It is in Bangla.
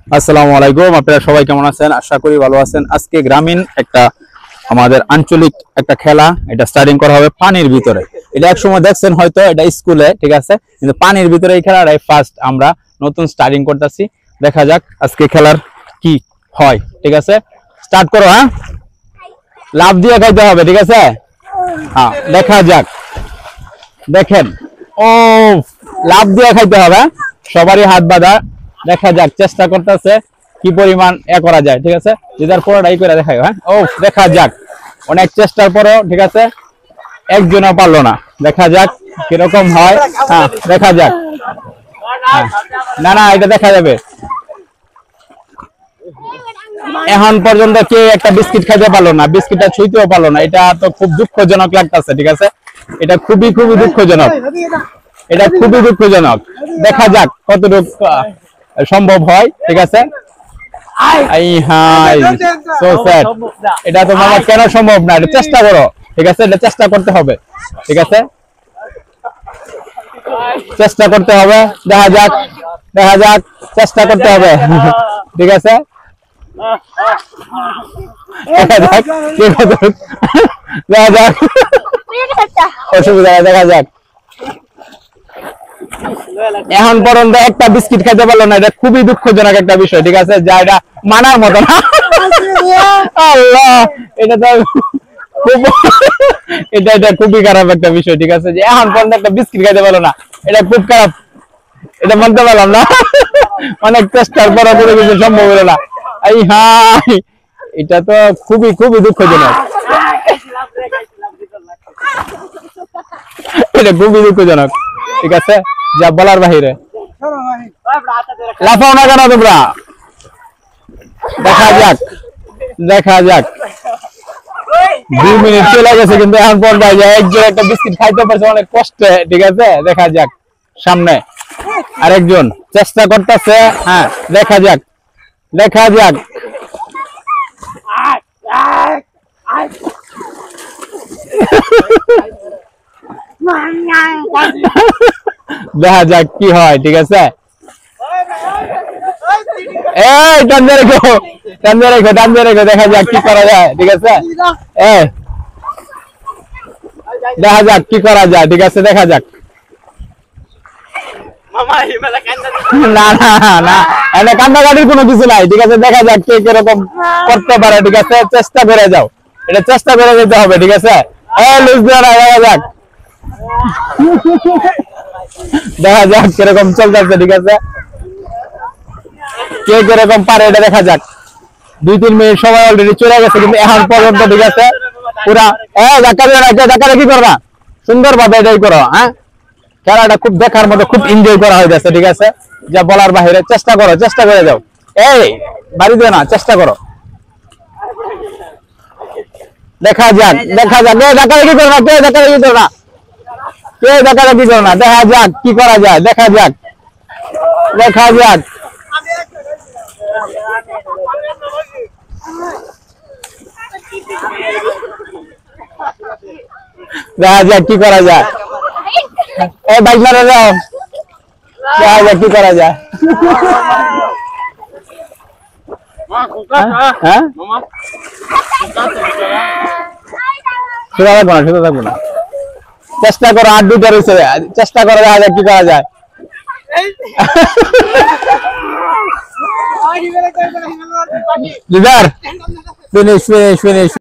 আসসালামু আলাইকুম, আপনারা সবাই কেমন আছেন? আশা করি ভালো আছেন। আজকে গ্রামীণ একটা আমাদের আঞ্চলিক একটা খেলা, এটা স্টার্টিং করা হবে পানির ভিতরে। এটা একসময় দেখছেন হয়তো, এটা স্কুলে, ঠিক আছে, কিন্তু পানির ভিতরে এই খেলাটাই ফার্স্ট আমরা নতুন স্টার্টিং করতেছি। দেখা যাক আজকে খেলার কি হয়। ঠিক আছে, স্টার্ট করো। হ্যাঁ, লাফ দিয়ে খাইতে হবে, ঠিক আছে? হ্যাঁ, দেখা যাক। দেখেন, ও লাফ দিয়ে খাইতে হবে, সবারই হাত বাঁধা। দেখা যাক, চেষ্টা করতেছে কি পরিমাণ করা যায়। ঠিক আছে, যেটার পুরোটাই করে দেখাই। হ্যাঁ, ও দেখা যাক, অনেক চেষ্টার পরেও, ঠিক আছে, একজনও পারলো না। দেখা যাক কিরকম হয়। হ্যাঁ, দেখা যাক। হ্যাঁ, না না, এটা দেখা যাবে। এখন পর্যন্ত কেউ একটা বিস্কিট খাইতে পারলো না, বিস্কিটটা ছুঁইতেও পারলো না। এটা তো খুব দুঃখজনক লাগতেছে। ঠিক আছে, এটা খুবই খুবই দুঃখজনক, এটা খুবই দুঃখজনক। দেখা যাক কতটুকু সম্ভব হয়। ঠিক আছে, এটা তোমার কেন সম্ভব না? এটা চেষ্টা করো, ঠিক আছে, এটা চেষ্টা করতে হবে। ঠিক আছে, চেষ্টা করতে হবে। দেখা যাক, দেখা যাক, চেষ্টা করতে হবে। ঠিক আছে, দেখা যাক দেখা যাক, অসুবিধা, দেখা যাক। এখন পর্যন্ত একটা বিস্কিট খাইতে পারলো না, এটা খুবই দুঃখজনক একটা বিষয়। ঠিক আছে, যা এটা মানার মতো না। আল্লাহ, এটা তো এটা খুবই খারাপ একটা বিষয়। ঠিক আছে, যে এখন পর্যন্ত একটা বিস্কিট খাইতে পারলো না, এটা খুব খারাপ। এটা মানতে পারলাম না, অনেক চেষ্টার পর কোনো কিছু সম্ভব হলো না। এই হাই, এটা তো খুবই খুবই দুঃখজনক, এটা খুবই দুঃখজনক। ঠিক আছে, যা বলার বাহিরে। লাফাও না কেন তোমরা? দেখা যাক, দেখা যাক। 2 মিনিট চলে গেছে, কিন্তু এখন পর্যন্ত একজন একটা বিস্কিট খাইতে পারছে অনেক কষ্টে। ঠিক আছে, দেখা যাক। সামনে আরেকজন চেষ্টা করতেছে। হ্যাঁ, দেখা যাক, দেখা যাক। দেখা যাক কি হয়। ঠিক আছে, এই টান রেখো, টান রেখো, টান রেখো। দেখা যাক কি করা যায়। ঠিক আছে, দেখা যাক কি করা যায়। ঠিক আছে, দেখা যাক। না না না, এখানে কান্নাকাটির কোনো কিছু নাই। ঠিক আছে, দেখা যাক কে কিরকম করতে পারে। ঠিক আছে, চেষ্টা করে যাও, এটা চেষ্টা করে যেতে হবে। ঠিক আছে, দেখা যাক, দেখা যাক কিরকম চলতেছে। ঠিক আছে, কে কিরকম পারে এটা দেখা যাক। 2-3 মিনিট সময় অলরেডি চলে গেছে, কিন্তু এখন পর্যন্ত, ঠিক আছে, পুরা ধাক্কা কি করবা, সুন্দর ভাবে এটাই করো। হ্যাঁ, খেলাটা খুব দেখার মতো, খুব এনজয় করা হয়ে যাচ্ছে। ঠিক আছে, যা বলার বাহিরে। চেষ্টা করো, চেষ্টা করে যাও। এই বাড়ি দিও না, চেষ্টা করো। দেখা যাক, দেখা যাক। ধাক্কা কি করো না, কে ধাক্কা কি করো না, কে ধাক্কা কি করো না। দেখা যাক কি করা যায়। দেখা যাক, দেখা যাক। দেখা যাক কি করা যায়। এই বাইক মারা যাও, দেখা যাক কি করা যায়। হ্যাঁ, শুধু থাকবো না, শুধু থাকবো না। চেষ্টা করো, 8-2টা রয়েছে, চেষ্টা করো, দেখা যাক কি করা যায়। Leader, finish finish finish.